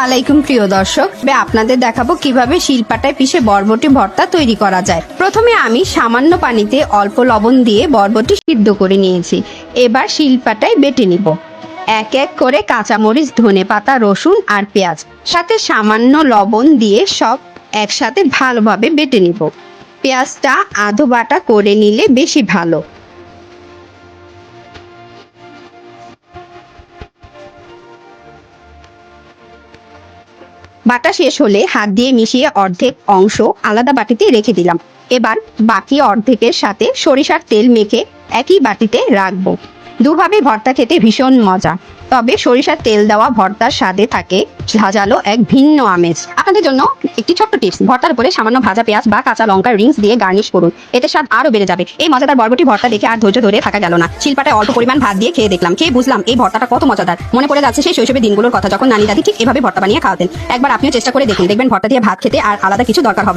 আলাইকুম প্রিয় দর্শক, আপনাদের দেখাবো কিভাবে শিলপাটায় পিষে বরবটি ভর্তা তৈরি করা যায়। প্রথমে আমি সামান্য পানিতে অল্প লবণ দিয়ে বরবটি সিদ্ধ করে নিয়েছি। এবার শিলপাটায় বেটে নিব। এক এক করে কাঁচামরিচ, ধনেপাতা, রসুন আর পেঁয়াজ সাথে সামান্য লবণ দিয়ে সব একসাথে ভালোভাবে বেটে নিব। পেঁয়াজটা আধো বাটা করে নিলে বেশি ভালো। বাটা শেষ হলে হাত দিয়ে মিশিয়ে অর্ধেক অংশ আলাদা বাটিতে রেখে দিলাম। এবার বাকি অর্ধেকের সাথে সরিষার তেল মেখে একই বাটিতে রাখবো। দুভাবে ভর্তা খেতে ভীষণ মজা, তবে সরিষার তেল দেওয়া ভর্তার স্বাদে থাকে ঝাঁঝালো এক ভিন্ন আমেজ। আপনাদের জন্য একটি ছোট্ট টিপস, ভর্তার উপরে সামান্য ভাজা পেঁয়াজ বা কাঁচা লঙ্কার রিংস দিয়ে গার্নিশ করুন, এতে স্বাদ আরো বেড়ে যাবে। এই মজাদার বরবটি ভর্তা দেখে আর ধৈর্য ধরে থাকা গেল না। শিলপাটায় অল্প পরিমাণ ভাত দিয়ে খেয়ে দেখলাম, খেয়ে বুঝলাম এই ভর্তাটা কত মজাদার। মনে পড়ে যাচ্ছে সেই শৈশবের দিনগুলোর কথা, যখন নানি দাদি ঠিক এভাবে ভর্তা বানিয়ে খাওয়াতেন। একবার আপনিও চেষ্টা করে দেখুন, দেখবেন ভর্তা দিয়ে ভাত খেতে আর আলাদা কিছু দরকার হবে না।